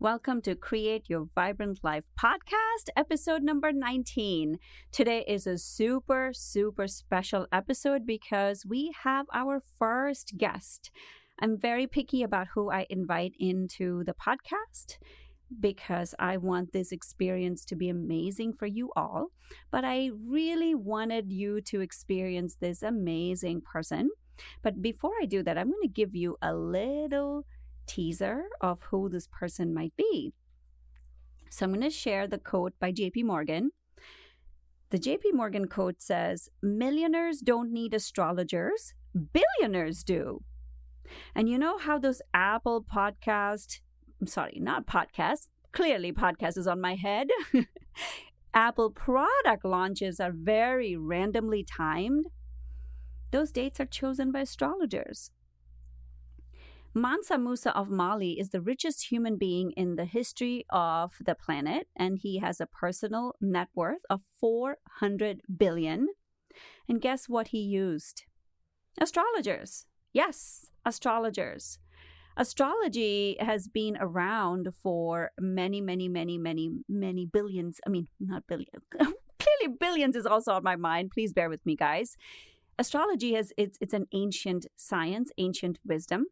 Welcome to Create Your Vibrant Life podcast, episode number 19. Today is a super special episode because we have our first guest. I'm very picky about who I invite into the podcast because I want this experience to be amazing for you all. But I really wanted you to experience this amazing person. But before I do that, I'm going to give you a little teaser of who this person might be. So I'm going to share the quote by JP Morgan. The JP Morgan quote says, "Millionaires don't need astrologers, billionaires do." And you know how those Apple podcast, clearly podcast is on my head. Apple product launches are very randomly timed. Those dates are chosen by astrologers. Mansa Musa of Mali is the richest human being in the history of the planet, and he has a personal net worth of 400 billion. And guess what he used? Astrologers. Yes, astrologers. Astrology has been around for many billions. I mean, not billions. Clearly, billions is also on my mind. Please bear with me, guys. Astrology it's an ancient science, ancient wisdom.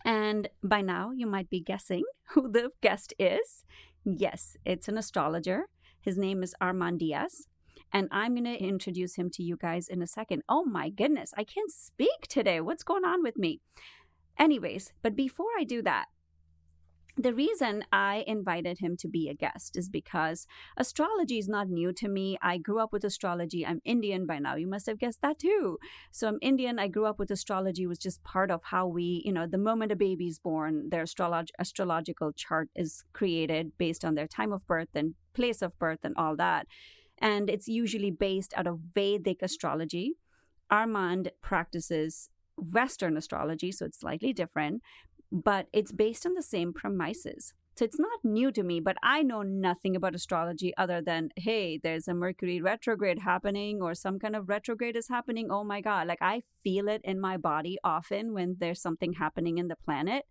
And by now, you might be guessing who the guest is. Yes, it's an astrologer. His name is Armand Diaz. And I'm going to introduce him to you guys in a second. Oh my goodness, I can't speak today. What's going on with me? Anyways, but before I do that, the reason I invited him to be a guest is because astrology is not new to me. I grew up with astrology. I'm Indian by now. You must have guessed that too. So I'm Indian. I grew up with astrology. It was just part of how we, the moment a baby is born, their astrological chart is created based on their time of birth and place of birth and all that. And it's usually based out of Vedic astrology. Armand practices Western astrology, so it's slightly different. But it's based on the same premises. So it's not new to me, but I know nothing about astrology other than, hey, there's a Mercury retrograde happening or some kind of retrograde is happening. Oh my God, like I feel it in my body often when there's something happening in the planet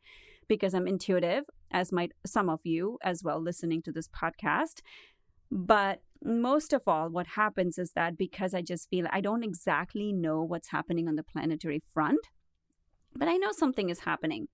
because I'm intuitive, as might some of you as well listening to this podcast. But most of all, what happens is that because I just feel I don't exactly know what's happening on the planetary front, but I know something is happening.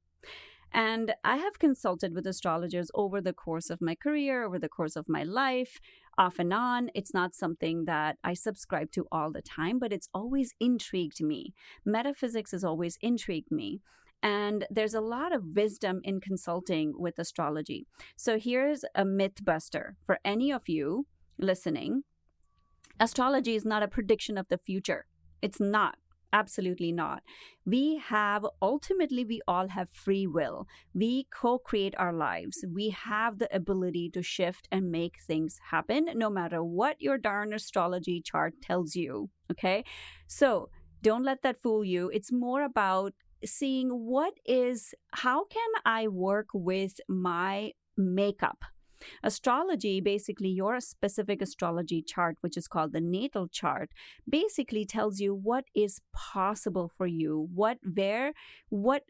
And I have consulted with astrologers over the course of my career, over the course of my life, off and on. It's not something that I subscribe to all the time, but it's always intrigued me. Metaphysics has always intrigued me. And there's a lot of wisdom in consulting with astrology. So here's a myth buster for any of you listening. Astrology is not a prediction of the future. It's not. Absolutely not. We all have free will. We co-create our lives. We have the ability to shift and make things happen no matter what your darn astrology chart tells you. Okay? So don't let that fool you. It's more about seeing how can I work with my makeup? Astrology, basically your specific astrology chart, which is called the natal chart, basically tells you what is possible for you, what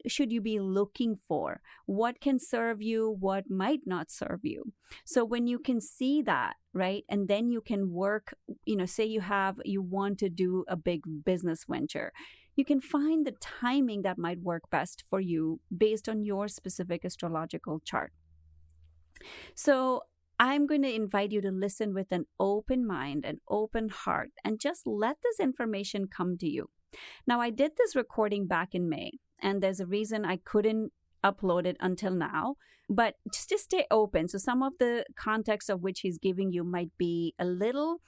should you be looking for, what can serve you, what might not serve you. So when you can see that, right, and then you can work, say you want to do a big business venture, you can find the timing that might work best for you based on your specific astrological chart. So I'm going to invite you to listen with an open mind, an open heart, and just let this information come to you. Now, I did this recording back in May, and there's a reason I couldn't upload it until now, but just stay open. So some of the context of which he's giving you might be a little,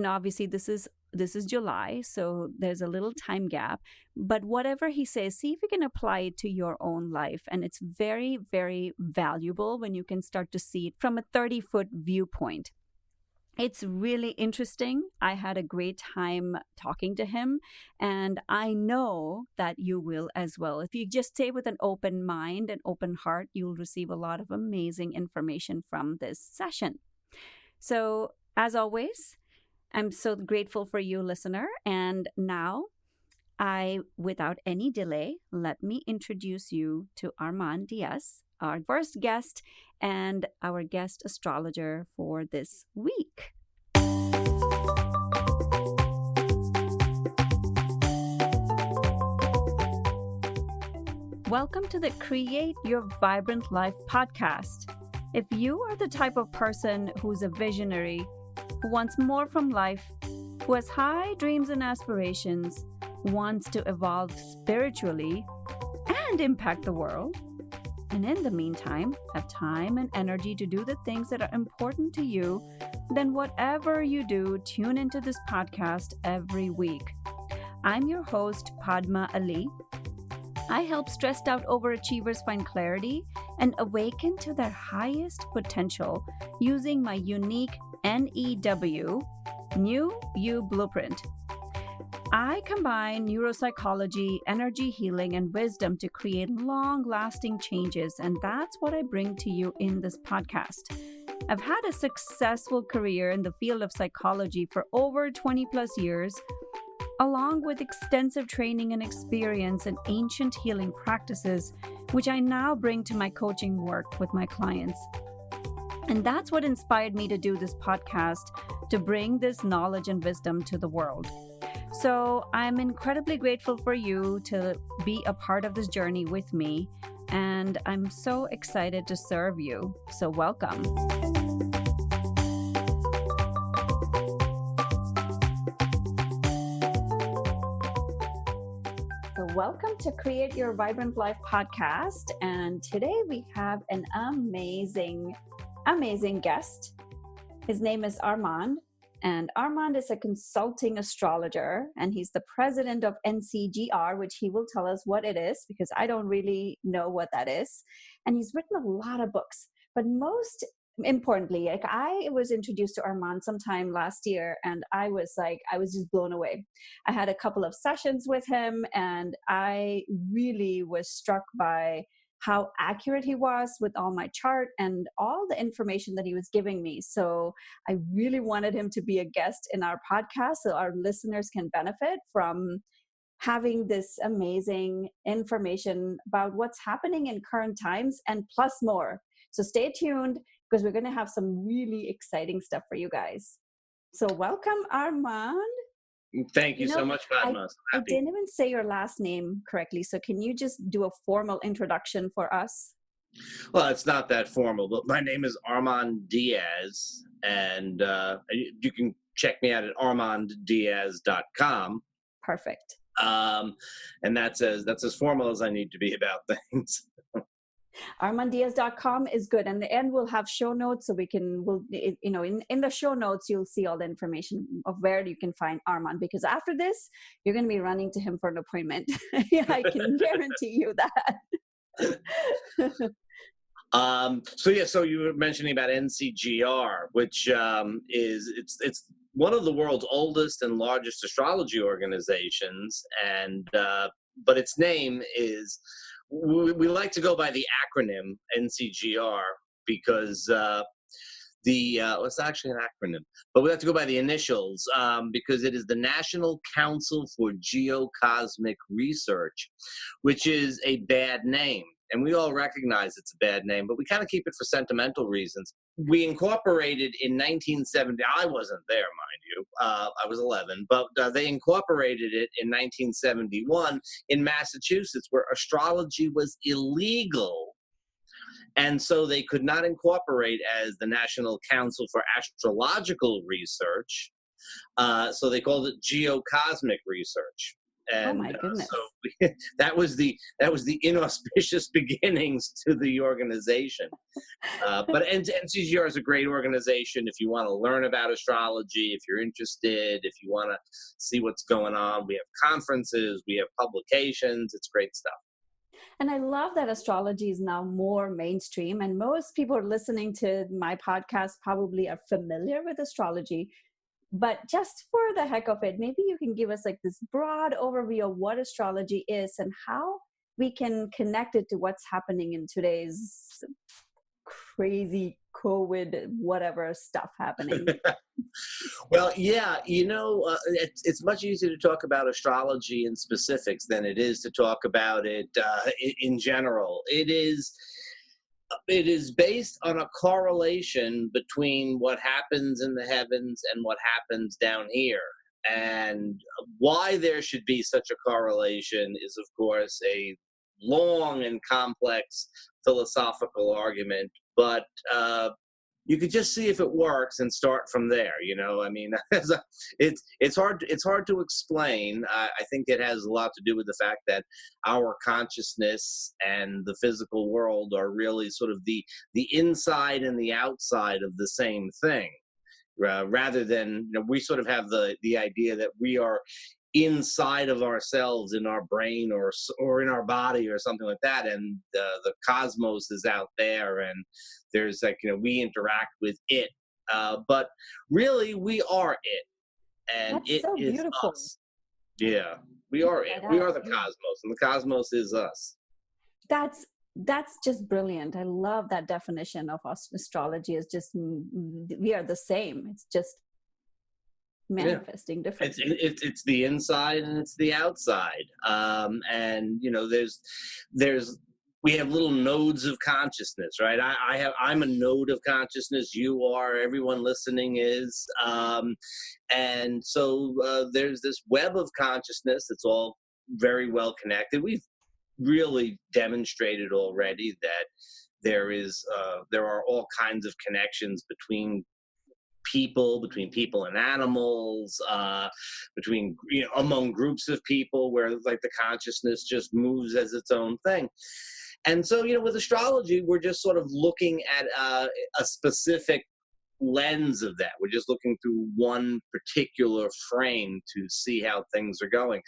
obviously this is July, so there's a little time gap. But whatever he says, see if you can apply it to your own life. And it's very, very valuable when you can start to see it from a 30-foot viewpoint. It's really interesting. I had a great time talking to him, and I know that you will as well. If you just stay with an open mind and open heart, you'll receive a lot of amazing information from this session. So, as always, I'm so grateful for you, listener. And now, without any delay, let me introduce you to Armand Diaz our first guest and our guest astrologer for this week. Welcome to the Create Your Vibrant Life podcast. If you are the type of person who's a visionary, who wants more from life, who has high dreams and aspirations, wants to evolve spiritually and impact the world, and in the meantime, have time and energy to do the things that are important to you, then whatever you do, tune into this podcast every week. I'm your host, Padma Ali. I help stressed out overachievers find clarity and awaken to their highest potential using my unique NEW, New You Blueprint. I combine neuropsychology, energy healing, and wisdom to create long-lasting changes, and that's what I bring to you in this podcast. I've had a successful career in the field of psychology for over 20 plus years, along with extensive training and experience in ancient healing practices, which I now bring to my coaching work with my clients. And that's what inspired me to do this podcast, to bring this knowledge and wisdom to the world. So I'm incredibly grateful for you to be a part of this journey with me, and I'm so excited to serve you. So welcome. Welcome to Create Your Vibrant Life podcast. And today we have an amazing guest. His name is Armand. And Armand is a consulting astrologer. And he's the president of NCGR, which he will tell us what it is, because I don't really know what that is. And he's written a lot of books. But most importantly, I was introduced to Armand sometime last year, and I was just blown away. I had a couple of sessions with him, and I really was struck by how accurate he was with all my chart and all the information that he was giving me. So I really wanted him to be a guest in our podcast so our listeners can benefit from having this amazing information about what's happening in current times and plus more. So stay tuned, because we're going to have some really exciting stuff for you guys. So welcome, Armand. Thank you so much, Padma. I didn't even say your last name correctly. So can you just do a formal introduction for us? Well, it's not that formal, but my name is Armand Diaz, and you can check me out at armanddiaz.com. Perfect. And that's as formal as I need to be about things. ArmandDiaz.com is good. And the end we'll have show notes, so in the show notes, you'll see all the information of where you can find Armand, because after this, you're going to be running to him for an appointment. I can guarantee you that. So you were mentioning about NCGR, which it's one of the world's oldest and largest astrology organizations, and but its name is, we like to go by the acronym NCGR because it's actually an acronym, but we have to go by the initials because it is the National Council for Geocosmic Research, which is a bad name. And we all recognize it's a bad name, but we kind of keep it for sentimental reasons. We incorporated in 1970. I wasn't there, mind you. I was 11, but they incorporated it in 1971 in Massachusetts, where astrology was illegal. And so they could not incorporate as the National Council for Astrological Research. So they called it Geocosmic Research. And oh my goodness. So that was the inauspicious beginnings to the organization. But NCGR is a great organization if you want to learn about astrology, if you're interested, if you want to see what's going on. We have conferences, we have publications. It's great stuff. And I love that astrology is now more mainstream, and most people listening to my podcast probably are familiar with astrology. But just for the heck of it, maybe you can give us like this broad overview of what astrology is and how we can connect it to what's happening in today's crazy COVID, whatever stuff happening. Well, yeah, it's much easier to talk about astrology in specifics than it is to talk about it in general. It is It is based on a correlation between what happens in the heavens and what happens down here. And why there should be such a correlation is, of course, a long and complex philosophical argument. But you could just see if it works and start from there. I mean, it's hard to explain. I think it has a lot to do with the fact that our consciousness and the physical world are really sort of the inside and the outside of the same thing. Rather than, we sort of have the idea that we are inside of ourselves, in our brain or in our body or something like that, and the cosmos is out there, and there's we interact with it, but really we are it, and That's it so is beautiful. us. Yeah, we are it. We are the cosmos, and the cosmos is us. That's just brilliant. I love that definition of astrology. Is just we are the same. It's just manifesting differently. It's the inside and it's the outside, and there's we have little nodes of consciousness, right? I'm a node of consciousness. You are. Everyone listening is, and so there's this web of consciousness that's all very well connected. We've really demonstrated already that there are all kinds of connections between people and animals, between among groups of people, where like the consciousness just moves as its own thing. And so with astrology, we're just sort of looking at a specific lens of that. We're just looking through one particular frame to see how things are going.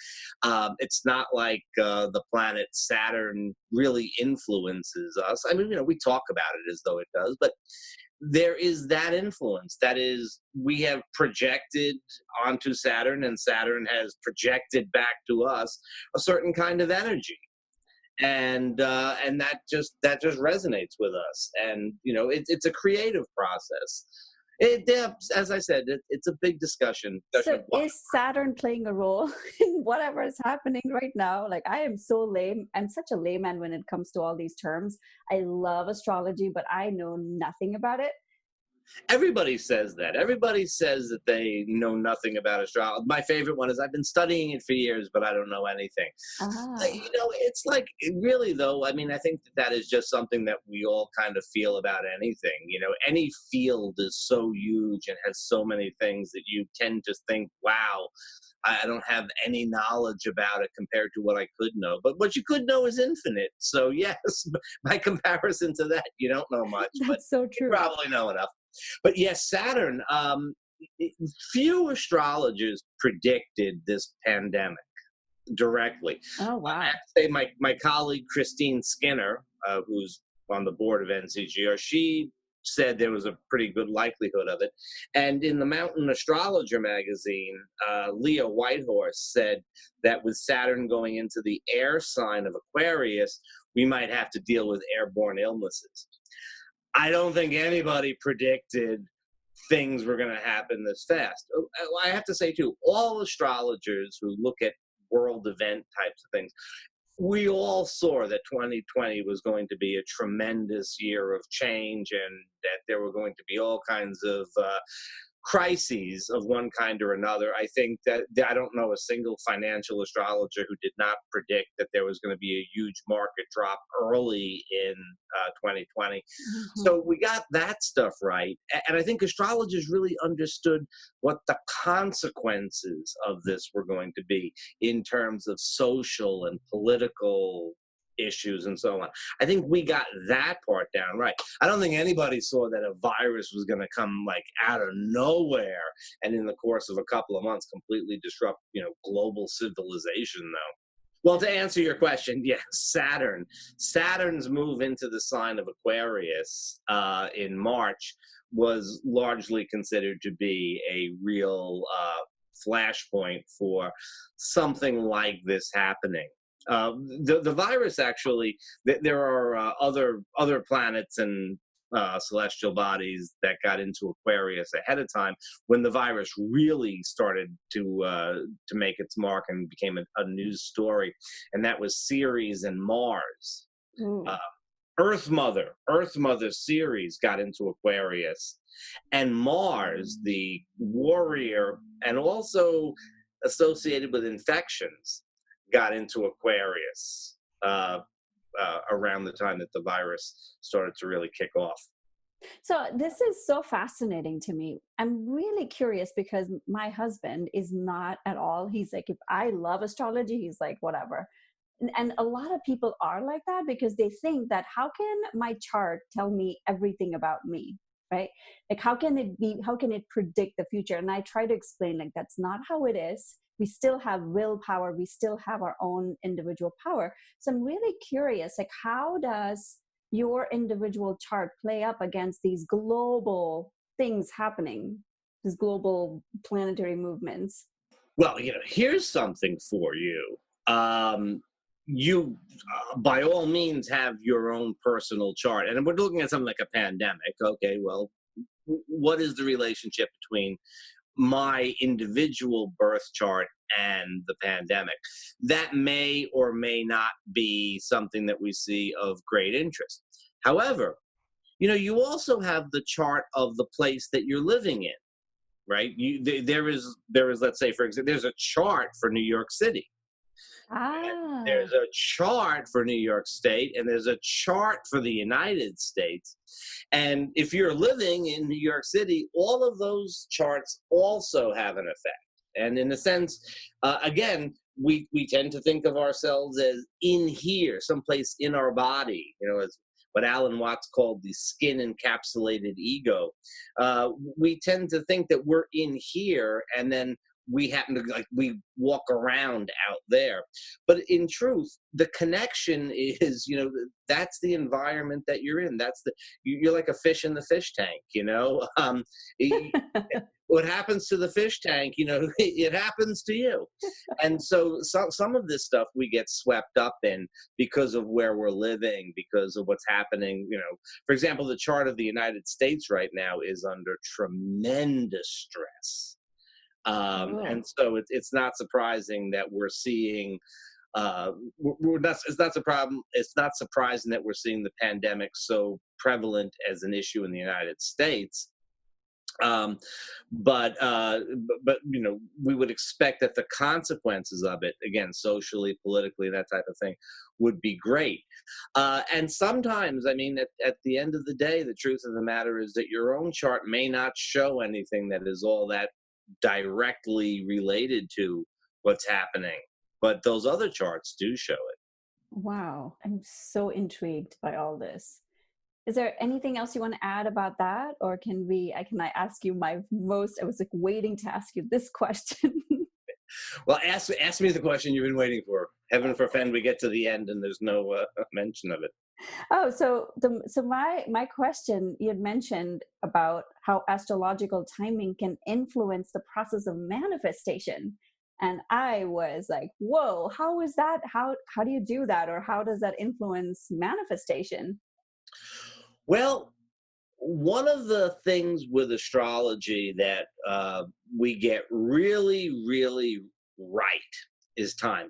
It's not like the planet Saturn really influences us. I mean, we talk about it as though it does, but there is that influence. That is, we have projected onto Saturn, and Saturn has projected back to us a certain kind of energy, and that just resonates with us. And it's a creative process. As I said, it's a big discussion. So is Saturn playing a role in whatever is happening right now? Like, I am so lame. I'm such a layman when it comes to all these terms. I love astrology, but I know nothing about it. Everybody says that. Everybody says that they know nothing about astrology. My favorite one is, I've been studying it for years, but I don't know anything. It's like, really, though, I mean, I think that is just something that we all kind of feel about anything. Any field is so huge and has so many things that you tend to think, wow, I don't have any knowledge about it compared to what I could know. But what you could know is infinite. So yes, by comparison to that, you don't know much. That's so true. You probably know enough. But yes, Saturn, few astrologers predicted this pandemic directly. Oh, wow. I have to say my colleague, Christine Skinner, who's on the board of NCGR, she said there was a pretty good likelihood of it. And in the Mountain Astrologer magazine, Leah Whitehorse said that with Saturn going into the air sign of Aquarius, we might have to deal with airborne illnesses. I don't think anybody predicted things were going to happen this fast. I have to say, too, all astrologers who look at world event types of things, we all saw that 2020 was going to be a tremendous year of change, and that there were going to be all kinds of crises of one kind or another. I think that I don't know a single financial astrologer who did not predict that there was going to be a huge market drop early in 2020. Mm-hmm. So we got that stuff right. And I think astrologers really understood what the consequences of this were going to be in terms of social and political issues and so on. I think we got that part down right. I don't think anybody saw that a virus was going to come like out of nowhere and in the course of a couple of months completely disrupt, global civilization, though. Well, to answer your question, yes, Saturn's move into the sign of Aquarius in March was largely considered to be a real flashpoint for something like this happening. The virus, actually, there are other planets and celestial bodies that got into Aquarius ahead of time when the virus really started to make its mark and became a news story, and that was Ceres and Mars. Earth Mother Ceres got into Aquarius, and Mars, the warrior, and also associated with infections, got into Aquarius around the time that the virus started to really kick off. So this is so fascinating to me. I'm really curious because my husband is not at all. He's like, if I love astrology, he's like, whatever. And a lot of people are like that because they think that how can my chart tell me everything about me, right? Like how can it predict the future? And I try to explain like that's not how it is. We still have willpower. We still have our own individual power. So I'm really curious, like how does your individual chart play up against these global things happening, these global planetary movements? Well, here's something for you. You, by all means, have your own personal chart. And we're looking at something like a pandemic. Okay, well, what is the relationship between my individual birth chart and the pandemic? That may or may not be something that we see of great interest. However, you also have the chart of the place that you're living in, right? There is, let's say, for example, there's a chart for New York City. Ah, There's a chart for New York State, and there's a chart for the United States. And if you're living in New York City, all of those charts also have an effect. And in a sense, again, we tend to think of ourselves as in here, someplace in our body, as what Alan Watts called the skin encapsulated ego. We tend to think that we're in here, and then we happen to we walk around out there. But in truth, the connection is, that's the environment that you're in. You're like a fish in the fish tank, what happens to the fish tank, it happens to you. And so some of this stuff we get swept up in because of where we're living, because of what's happening. For example, the chart of the United States right now is under tremendous stress. And so it's not surprising that we're seeing. It's not a problem. It's not surprising that we're seeing the pandemic so prevalent as an issue in the United States. But we would expect that the consequences of it, again, socially, politically, that type of thing, would be great. And sometimes, at the end of the day, the truth of the matter is that your own chart may not show anything that is all that directly related to what's happening, but those other charts do show it. wow. I'm so intrigued by all this. Is there anything else you want to add about that? Or can I ask you I was like waiting to ask you this question. Well, ask me the question you've been waiting for. Heaven forfend we get to the end and there's no mention of it. Oh, so my question, you had mentioned about how astrological timing can influence the process of manifestation. And I was like, whoa, how is that? How do you do that? Or how does that influence manifestation? Well, one of the things with astrology that we get really, really right is timing.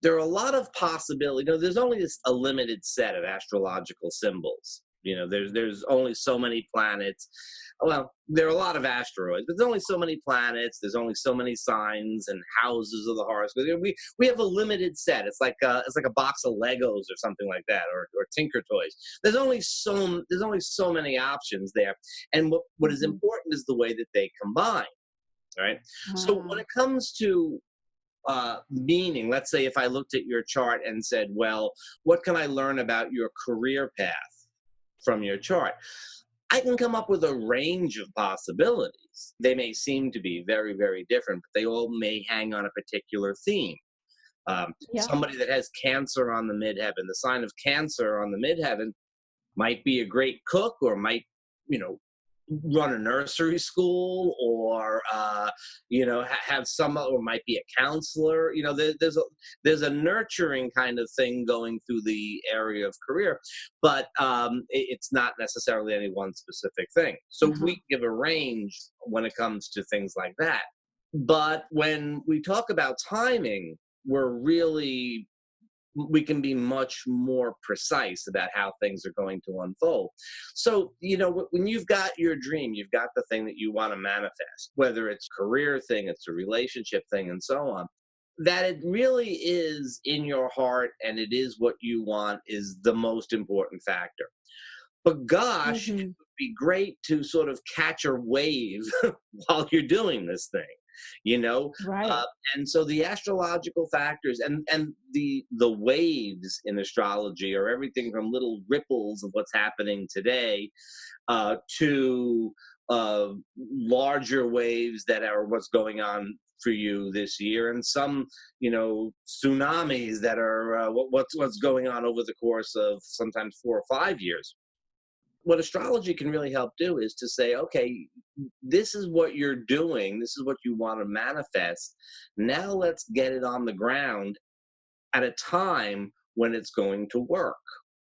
There are a lot of possibilities. There's only a limited set of astrological symbols. There's only so many planets. Well, there are a lot of asteroids, but there's only so many planets. There's only so many signs and houses of the horoscope. We have a limited set. It's like a box of Legos or something like that, or Tinker Toys. There's only so many options there, and what is important is the way that they combine. Right. So when it comes to meaning, let's say if I looked at your chart and said, well, what can I learn about your career path from your chart? I can come up with a range of possibilities. They may seem to be very, very different, but they all may hang on a particular theme. Somebody that has Cancer on the midheaven, the sign of Cancer on the midheaven, might be a great cook, or might, run a nursery school, or have or might be a counselor. There's a nurturing kind of thing going through the area of career, but it's not necessarily any one specific thing. So we give a range when it comes to things like that. But when we talk about timing, we're really we can be much more precise about how things are going to unfold. So, when you've got your dream, you've got the thing that you want to manifest, whether it's a career thing, it's a relationship thing, and so on, that it really is in your heart and it is what you want is the most important factor. But gosh, it Hmm. would be great to sort of catch a wave while you're doing this thing, you know. Uh, Right. and so the astrological factors and the waves in astrology are everything from little ripples of what's happening today to larger waves that are what's going on for you this year, and some tsunamis that are what's going on over the course of sometimes 4 or 5 years. What astrology can really help do is to say, okay, this is what you're doing, this is what you want to manifest. Now let's get it on the ground at a time when it's going to work.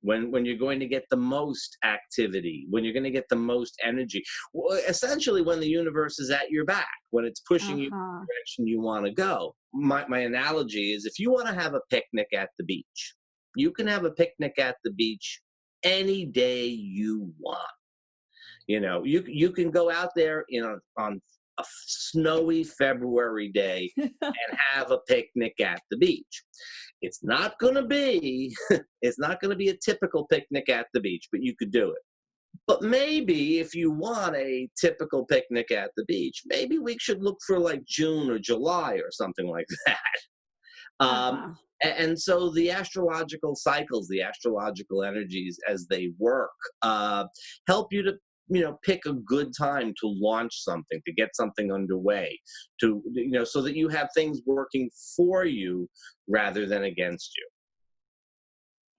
When you're going to get the most activity, when you're going to get the most energy, well, essentially when the universe is at your back, when it's pushing you in Uh-huh. the direction you want to go. My analogy is if you want to have a picnic at the beach, you can have a picnic at the beach any day you want. You can go out there on a snowy February day and have a picnic at the beach. It's not going to be it's not going to be a typical picnic at the beach, but you could do it. But maybe if you want a typical picnic at the beach, maybe we should look for like June or July or something like that. Um, Uh-huh. and so the astrological cycles, the astrological energies as they work, help you to pick a good time to launch something, to get something underway, to so that you have things working for you rather than against you.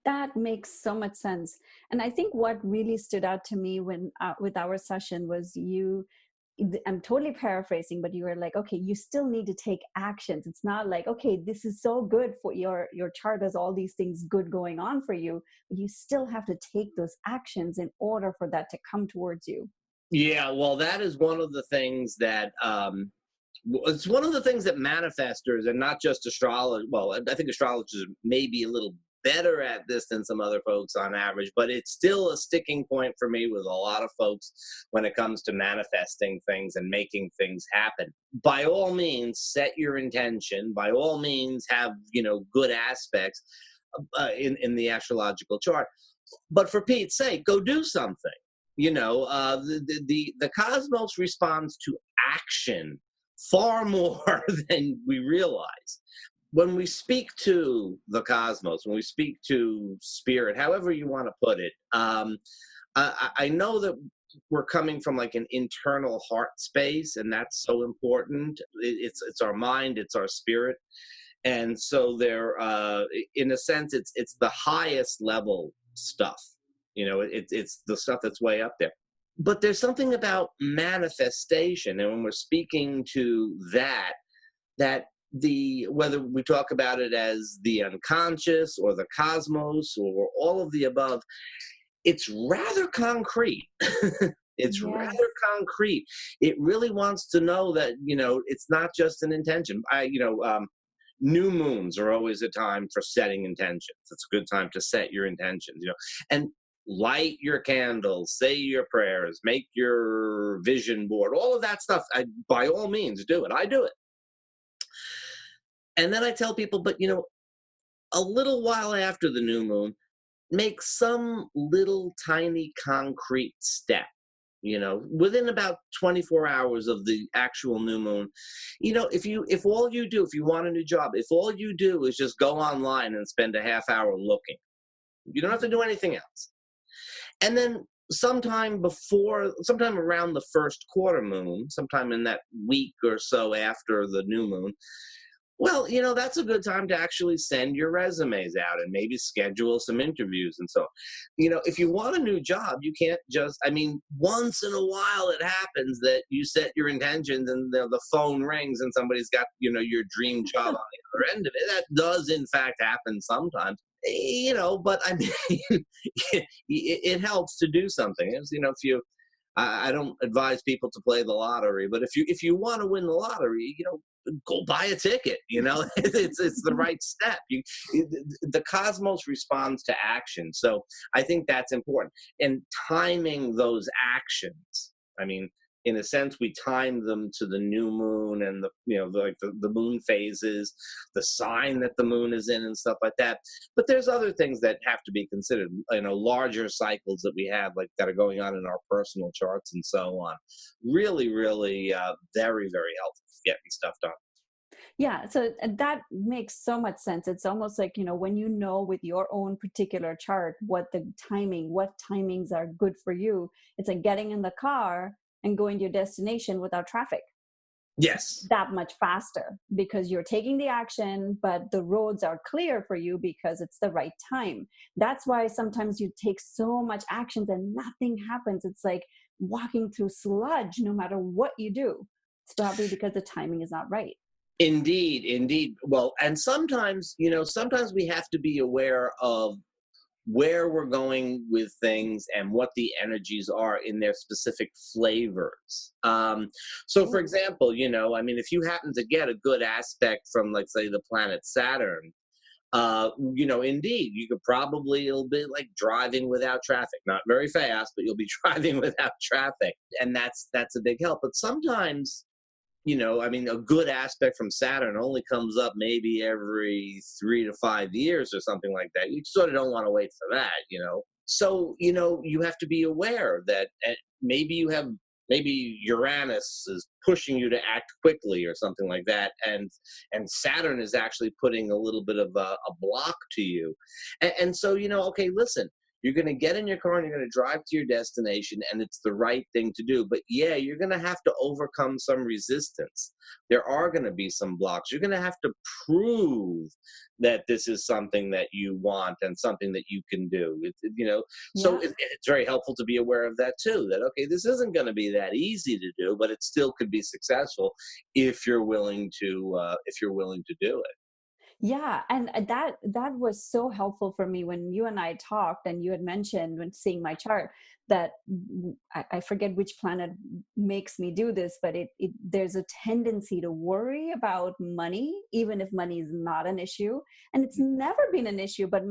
That makes so much sense. And I think what really stood out to me when with our session was I'm totally paraphrasing, but you were like, okay, you still need to take actions. It's not like, okay, this is so good for your chart has all these things good going on for you, but you still have to take those actions in order for that to come towards you. Yeah, well, that is one of the things that it's one of the things that manifestors and not just astrologers. Well, I think astrologers may be a little better at this than some other folks on average, but it's still a sticking point for me with a lot of folks when it comes to manifesting things and making things happen. By all means, set your intention. By all means, have good aspects in the astrological chart. But for Pete's sake, go do something. The cosmos responds to action far more than we realize. When we speak to the cosmos, when we speak to spirit, however you want to put it, I know that we're coming from like an internal heart space, and that's so important. It's our mind, it's our spirit, and so in a sense, it's the highest level stuff. It's the stuff that's way up there. But there's something about manifestation, and when we're speaking to that the whether we talk about it as the unconscious or the cosmos or all of the above, it's rather concrete. It's rather Yes. concrete. It really wants to know that it's not just an intention. New moons are always a time for setting intentions. It's a good time to set your intentions, and light your candles, say your prayers, make your vision board, all of that stuff. By all means, do it. I do it. And then I tell people, but a little while after the new moon, make some little tiny concrete step. Within about 24 hours of the actual new moon, if all you do, if you want a new job, if all you do is just go online and spend a half hour looking, you don't have to do anything else. And then sometime around the first quarter moon, sometime in that week or so after the new moon, well, that's a good time to actually send your resumes out and maybe schedule some interviews and so. If you want a new job, you can't just, once in a while it happens that you set your intentions and the phone rings and somebody's got, your dream job on the other end of it. That does in fact happen sometimes. But it helps to do something. If you I don't advise people to play the lottery, but if you want to win the lottery, go buy a ticket. It's the right step. The cosmos responds to action, so I think that's important. And timing those actions. I mean, in a sense, we time them to the new moon and the moon phases, the sign that the moon is in, and stuff like that. But there's other things that have to be considered, larger cycles that we have, like that are going on in our personal charts and so on. Really, really, very, very helpful for getting stuff done. Yeah, so that makes so much sense. It's almost like, when you know with your own particular chart what timings are good for you, it's like getting in the car and going to your destination without traffic. Yes. That much faster because you're taking the action, but the roads are clear for you because it's the right time. That's why sometimes you take so much actions and nothing happens. It's like walking through sludge no matter what you do. It's probably because the timing is not right. Indeed, indeed. Well, and sometimes we have to be aware of where we're going with things and what the energies are in their specific flavors. So, for example, if you happen to get a good aspect from, like, say, the planet Saturn, indeed, you could probably, it'll be like driving without traffic, not very fast, but you'll be driving without traffic. And that's a big help. But sometimes, a good aspect from Saturn only comes up maybe every 3 to 5 years or something like that. You sort of don't want to wait for that. So, you have to be aware that maybe Uranus is pushing you to act quickly or something like that. And Saturn is actually putting a little bit of a block to you. And so, okay, listen, you're going to get in your car and you're going to drive to your destination, and it's the right thing to do. But yeah, you're going to have to overcome some resistance. There are going to be some blocks. You're going to have to prove that this is something that you want and something that you can do. So it's very helpful to be aware of that too. That, okay, this isn't going to be that easy to do, but it still could be successful if you're willing to do it. Yeah, and that was so helpful for me when you and I talked, and you had mentioned when seeing my chart that I forget which planet makes me do this, but there's a tendency to worry about money, even if money is not an issue, and it's never been an issue. But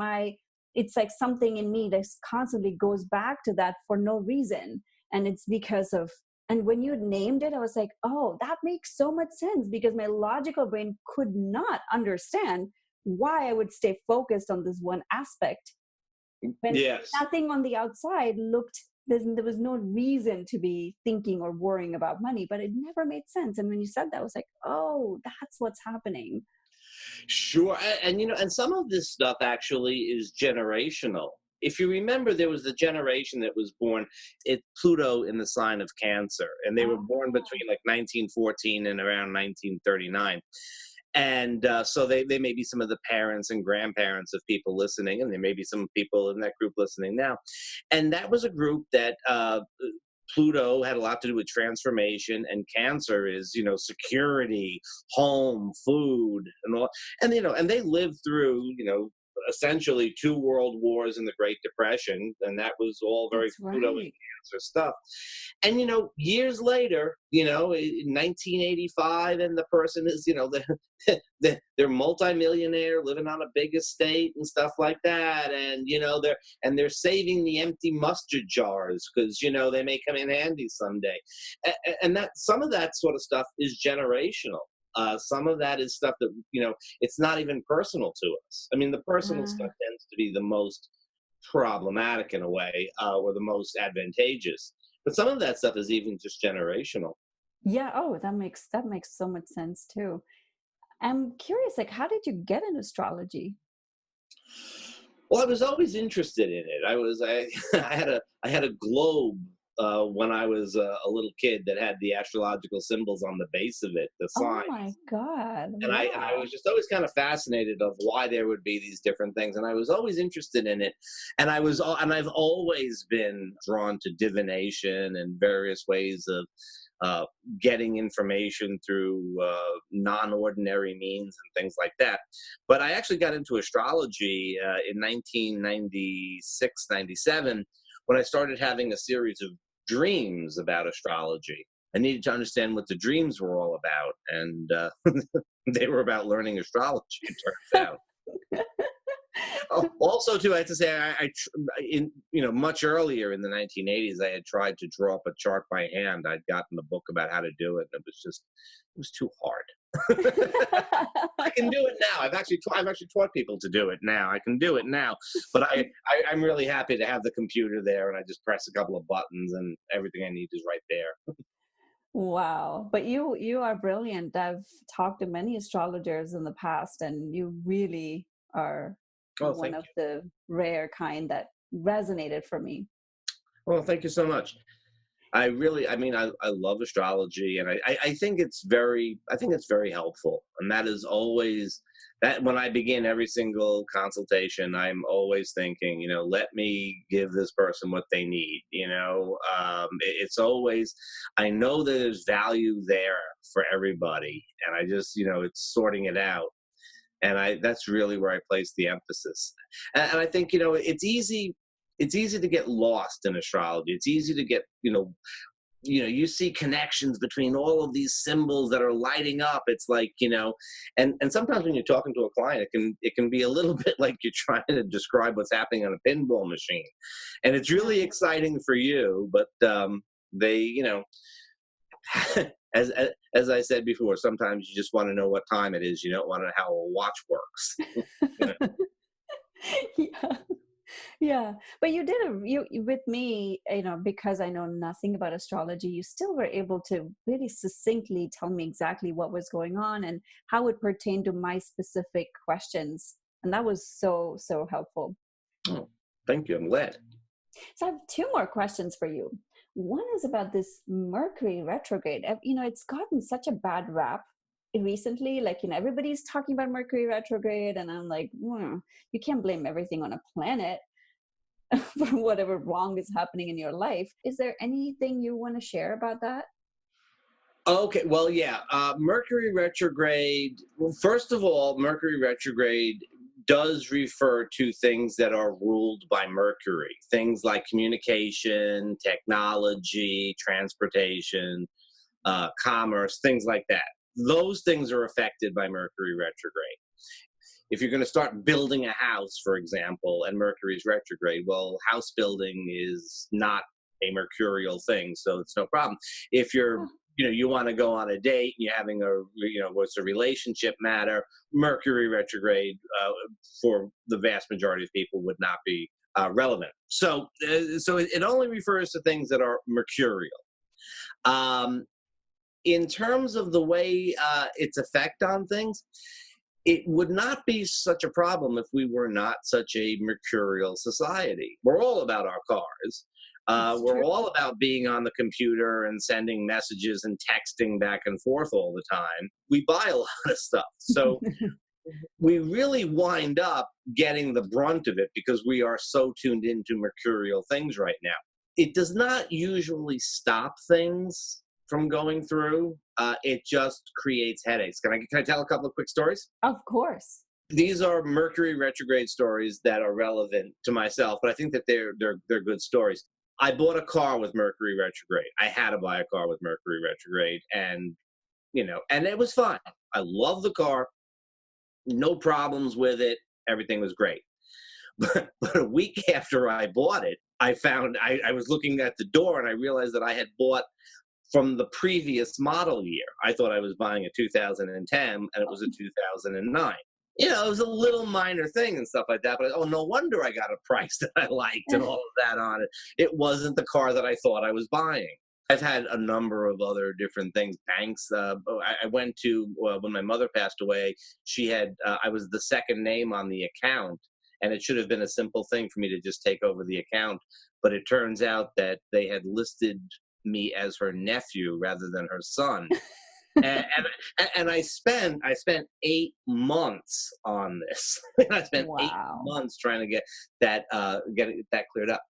it's like something in me that constantly goes back to that for no reason, and it's because of. And when you named it, I was like, oh, that makes so much sense, because my logical brain could not understand why I would stay focused on this one aspect. When Yes. nothing on the outside there was no reason to be thinking or worrying about money, but it never made sense. And when you said that, I was like, oh, that's what's happening. Sure. And some of this stuff actually is generational. If you remember, there was the generation that was born at Pluto in the sign of Cancer, and they were born between like 1914 and around 1939. And so they may be some of the parents and grandparents of people listening, and there may be some people in that group listening now. And that was a group that Pluto had a lot to do with transformation, and Cancer is, security, home, food, and all. And they lived through, essentially 2 world wars and the Great Depression, and that was all very Pluto and Cancer stuff. And years later, in 1985, and the person is, they're multimillionaire, living on a big estate and stuff like that, and they're saving the empty mustard jars because they may come in handy someday, and that some of that sort of stuff is generational. Some of that is stuff that, it's not even personal to us. I mean, the personal stuff tends to be the most problematic in a way, or the most advantageous. But some of that stuff is even just generational. Yeah. Oh, that makes so much sense too. I'm curious, like, how did you get into astrology? Well, I was always interested in it. I had a globe when I was a little kid that had the astrological symbols on the base of it, the signs. Oh my God. And I was just always kind of fascinated of why there would be these different things, and I was always interested in it. And I've always been drawn to divination and various ways of getting information through non-ordinary means and things like that. But I actually got into astrology in 1996, 97, when I started having a series of dreams about astrology. I needed to understand what the dreams were all about, and they were about learning astrology. It turns out. Oh, also, too, I have to say, in much earlier in the 1980s, I had tried to draw up a chart by hand. I'd gotten a book about how to do it, and it was too hard. I can do it now. I've actually taught people to do it now. I can do it now, but I'm really happy to have the computer there, and I just press a couple of buttons, and everything I need is right there. Wow. But you are brilliant. I've talked to many astrologers in the past, and you really are Oh, one thank of you. the rare kind that resonated for me. Well, thank you so much. I love astrology, and I think it's very helpful. And that is always that when I begin every single consultation, I'm always thinking, let me give this person what they need. It's always, I know that there's value there for everybody, and I just, it's sorting it out. And that's really where I place the emphasis. And I think, it's easy to get lost in astrology. It's easy to get, you see connections between all of these symbols that are lighting up. It's like, and sometimes when you're talking to a client, it can be a little bit like you're trying to describe what's happening on a pinball machine. And it's really exciting for you, but they, as as I said before, sometimes you just want to know what time it is. You don't want to know how a watch works. Yeah. Yeah. But you did with me, because I know nothing about astrology, you still were able to really succinctly tell me exactly what was going on and how it pertained to my specific questions. And that was so, so helpful. Oh, thank you. I'm glad. So I have two more questions for you. One is about this Mercury retrograde. It's gotten such a bad rap recently. Like, everybody's talking about Mercury retrograde, and I'm like, you can't blame everything on a planet for whatever wrong is happening in your life. Is there anything you want to share about that? Okay, well, yeah. Mercury retrograde. Well, first of all, Mercury retrograde does refer to things that are ruled by Mercury, things like communication, technology, transportation, commerce, things like that. Those things are affected by Mercury retrograde. If you're going to start building a house, for example, and Mercury's retrograde, well, house building is not a mercurial thing, so it's no problem. If you're you want to go on a date and you're having what's a relationship matter, Mercury retrograde for the vast majority of people would not be relevant. So it only refers to things that are mercurial. In terms of the way its effect on things, it would not be such a problem if we were not such a mercurial society. We're all about our cars. We're all about being on the computer and sending messages and texting back and forth all the time. We buy a lot of stuff. So we really wind up getting the brunt of it because we are so tuned into mercurial things right now. It does not usually stop things from going through. It just creates headaches. Can I tell a couple of quick stories? Of course. These are Mercury retrograde stories that are relevant to myself, but I think that they're good stories. I bought a car with Mercury retrograde. I had to buy a car with Mercury retrograde, and it was fine. I love the car, no problems with it. Everything was great. But a week after I bought it, I found I was looking at the door and I realized that I had bought from the previous model year. I thought I was buying a 2010 and it was a 2009. It was a little minor thing and stuff like that, but no wonder I got a price that I liked and all of that on it. It wasn't the car that I thought I was buying. I've had a number of other different things. Banks. I went to when my mother passed away. She had. I was the second name on the account, and it should have been a simple thing for me to just take over the account. But it turns out that they had listed me as her nephew rather than her son. and I spent 8 months on this. I spent 8 months trying to get that cleared up.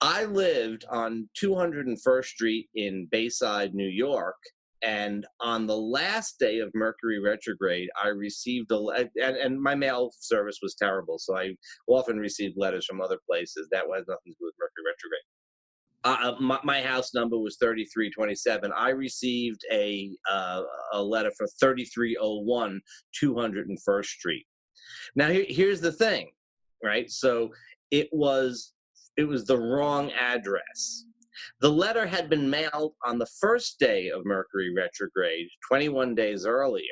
I lived on 201st Street in Bayside, New York, and on the last day of Mercury retrograde, I received and my mail service was terrible, so I often received letters from other places. That has nothing to do with Mercury retrograde. My house number was 3327. I received a letter for 3301 201st Street. Now here's the thing, right? So it was it was the wrong address. The letter had been mailed on the first day of Mercury retrograde, 21 days earlier.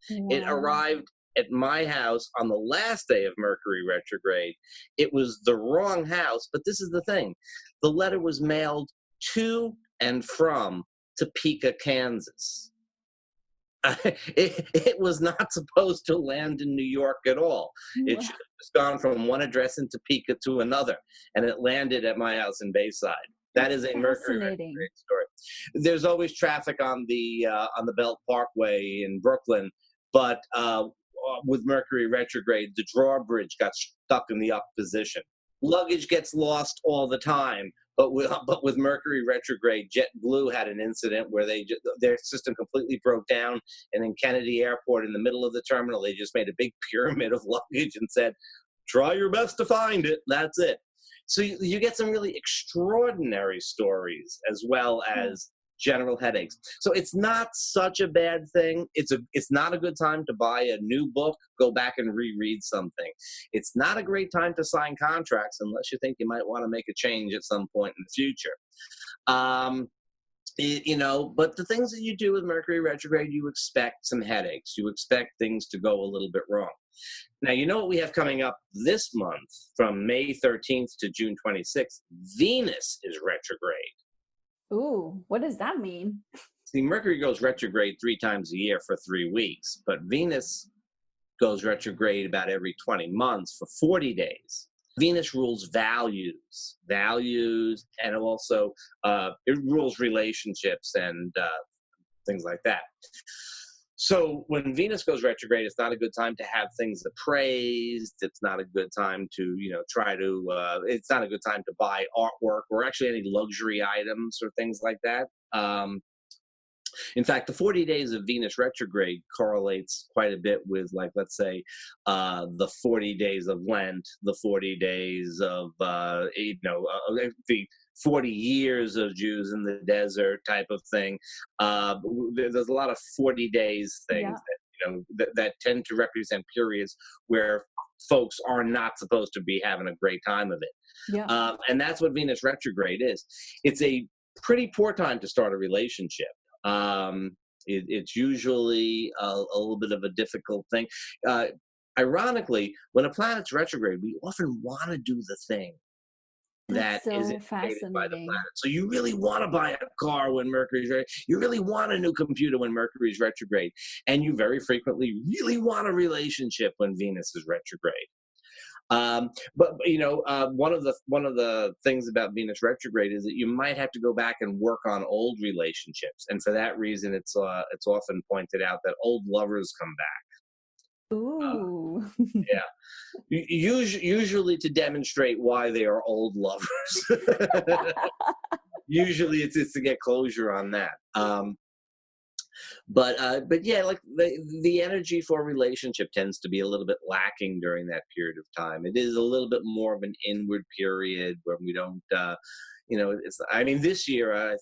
It Wow. arrived at my house on the last day of Mercury retrograde. It was the wrong house, but this is the thing. The letter was mailed to and from Topeka, Kansas. It was not supposed to land in New York at all. It Wow. should have just gone from one address in Topeka to another, and it landed at my house in Bayside. That That's is a Mercury fascinating. retrograde story. There's always traffic on the Belt Parkway in Brooklyn, but with Mercury retrograde, the drawbridge got stuck in the up position. Luggage gets lost all the time. But with Mercury retrograde, JetBlue had an incident where their system completely broke down, and in Kennedy Airport, in the middle of the terminal, they just made a big pyramid of luggage and said, "Try your best to find it." That's it. So you get some really extraordinary stories as well Yeah. as general headaches. So it's not such a bad thing. It's not a good time to buy a new book, go back and reread something. It's not a great time to sign contracts unless you think you might want to make a change at some point in the future. Um, but the things that you do with Mercury retrograde, you expect some headaches. You expect things to go a little bit wrong. Now, you know what we have coming up this month from May 13th to June 26th? Venus is retrograde. Ooh, what does that mean? See, Mercury goes retrograde 3 times a year for 3 weeks, but Venus goes retrograde about every 20 months for 40 days. Venus rules values, and also it rules relationships and things like that. So when Venus goes retrograde, it's not a good time to have things appraised. It's not a good time to, try to, it's not a good time to buy artwork or actually any luxury items or things like that. In fact, the 40 days of Venus retrograde correlates quite a bit with, like, let's say, the 40 days of Lent, the 40 days of, the 40 years of Jews in the desert type of thing. There's a lot of 40 days things Yeah. that tend to represent periods where folks are not supposed to be having a great time of it. Yeah. And that's what Venus retrograde is. It's a pretty poor time to start a relationship. It's usually a little bit of a difficult thing. Uh, Ironically, when a planet's retrograde, we often want to do the thing that That's is so indicated by the fascinating. planet. So you really want to buy a car when Mercury's retrograde. You really want a new computer when Mercury's retrograde. And you very frequently really want a relationship when Venus is retrograde. But one of the things about Venus retrograde is that you might have to go back and work on old relationships, and for that reason, it's often pointed out that old lovers come back. Ooh. Yeah, usually to demonstrate why they are old lovers. Usually, it's to get closure on that. But yeah, like the energy for a relationship tends to be a little bit lacking during that period of time. It is a little bit more of an inward period where we don't it's, I mean, this year,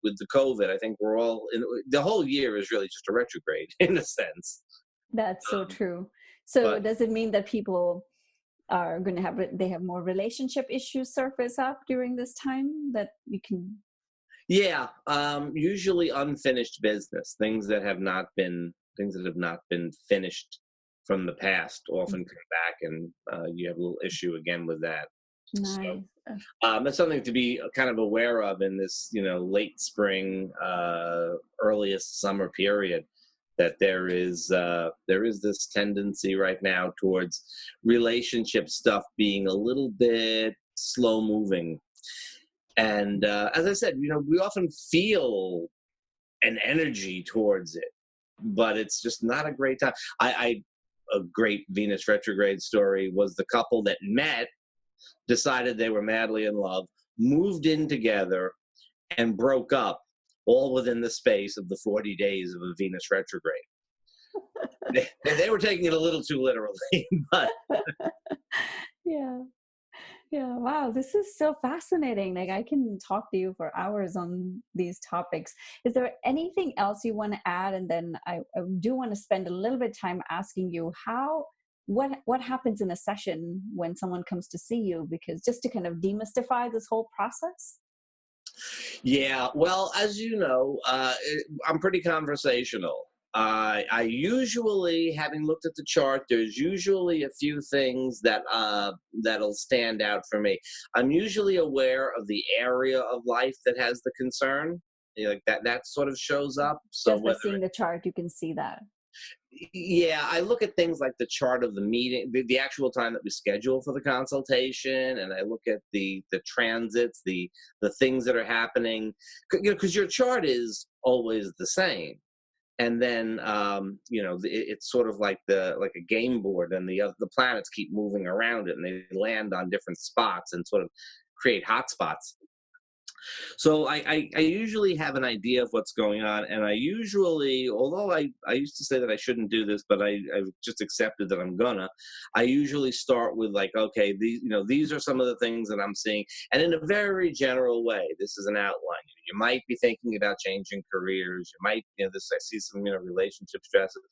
with the COVID, I think we're all the whole year is really just a retrograde in a sense. That's so um, true. So but does it mean that people are going to they have more relationship issues surface up during this time that you can? yeah, usually unfinished business, things that have not been finished from the past often come back, and you have a little issue again with that. So Nice. that's something to be kind of aware of in this, late spring, earliest summer period. That there is this tendency right now towards relationship stuff being a little bit slow moving, and as I said, we often feel an energy towards it, but it's just not a great time. A great Venus retrograde story was the couple that met, decided they were madly in love, moved in together, and broke up all within the space of the 40 days of a Venus retrograde. They were taking it a little too literally, but Yeah. Yeah, wow, this is so fascinating. Like, I can talk to you for hours on these topics. Is there anything else you want to add? And then I do want to spend a little bit of time asking you what happens in a session when someone comes to see you, because just to kind of demystify this whole process. Yeah, well, as you know, I'm pretty conversational. I usually, having looked at the chart, there's usually a few things that'll stand out for me. I'm usually aware of the area of life that has the concern, like that sort of shows up. So Just by whether seeing the chart, you can see that. yeah, I look at things like the chart of the meeting, the actual time that we schedule for the consultation, and I look at the transits, the things that are happening, because your chart is always the same. And then it's sort of like a game board, and the planets keep moving around it, and they land on different spots and sort of create hot spots. So I usually have an idea of what's going on, and I usually, although I used to say that I shouldn't do this, but I've just accepted that I'm gonna. I usually start with like, okay, these are some of the things that I'm seeing, and in a very general way, this is an outline. You might be thinking about changing careers. You might, this I see some relationship stresses,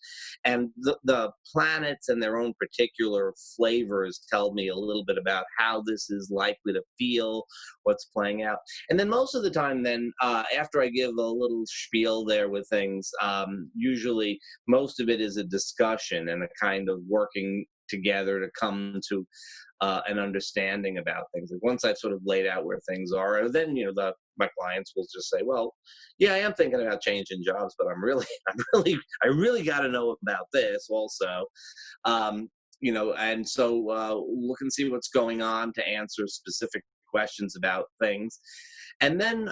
and the planets and their own particular flavors tell me a little bit about how this is likely to feel, what's playing out. And then most of the time, then after I give a little spiel there with things, usually most of it is a discussion and a kind of working together to come to an understanding about things. Like once I've sort of laid out where things are, then my clients will just say, "Well, yeah, I am thinking about changing jobs, but I really got to know about this also." And so look and see what's going on to answer specific questions about things. And then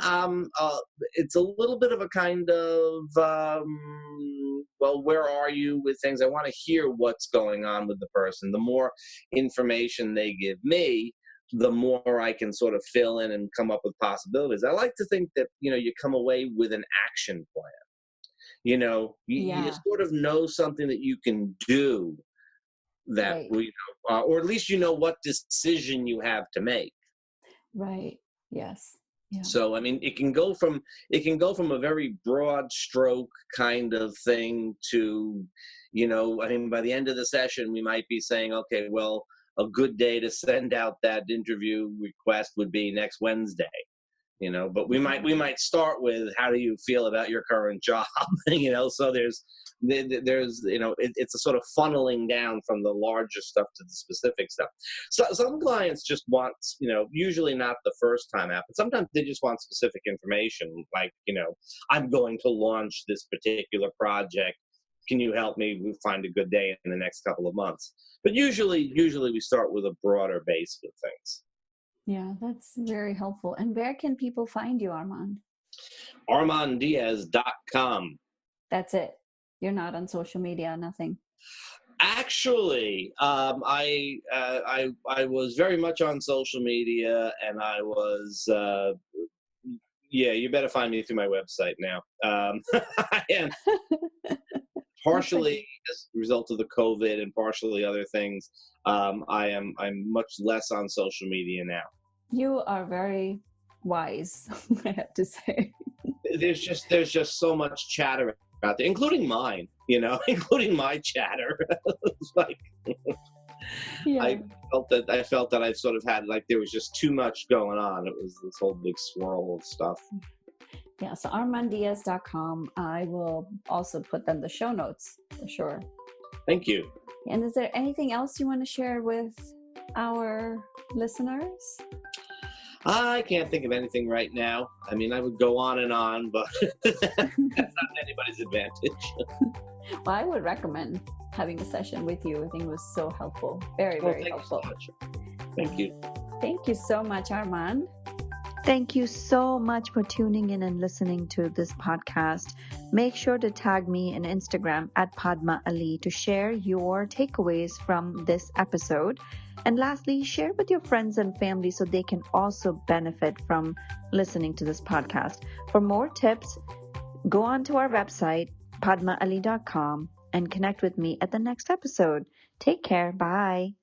it's a little bit of a kind of, well, where are you with things? I want to hear what's going on with the person. The more information they give me, the more I can sort of fill in and come up with possibilities. I like to think that, you come away with an action plan. You Yeah, sort of know something that you can do that, right, or at least you know what decision you have to make. right. Yes. Yeah. So I mean, it can go from a very broad stroke kind of thing to, I mean, by the end of the session, we might be saying, okay, well, a good day to send out that interview request would be next Wednesday. But we might start with, how do you feel about your current job? So it's a sort of funneling down from the larger stuff to the specific stuff. So some clients just want, usually not the first time out, but sometimes they just want specific information, like, I'm going to launch this particular project. Can you help me find a good day in the next couple of months? But usually we start with a broader base of things. Yeah, that's very helpful. And where can people find you, Armand? ArmandDiaz.com. That's it. You're not on social media, nothing. Actually, I was very much on social media, and I was yeah. You better find me through my website now. And partially as a result of the COVID, and partially other things, I'm much less on social media now. You are very wise, I have to say. There's just so much chatter out there, including mine. Including my chatter. It's like, Yeah. I felt that I sort of had, like, there was just too much going on. It was this whole big swirl of stuff. Yeah. So armanddiaz.com. I will also put them the show notes for sure. Thank you. And is there anything else you want to share with our listeners? I can't think of anything right now. I mean, I would go on and on, but that's not anybody's advantage. Well, I would recommend having a session with you. I think it was so helpful. Very, very helpful. You so much. Thank you. Thank you so much, Armand. Thank you so much for tuning in and listening to this podcast. Make sure to tag me on Instagram at Padma Ali to share your takeaways from this episode. And lastly, share with your friends and family so they can also benefit from listening to this podcast. For more tips, go on to our website, padmaali.com, and connect with me at the next episode. Take care. Bye.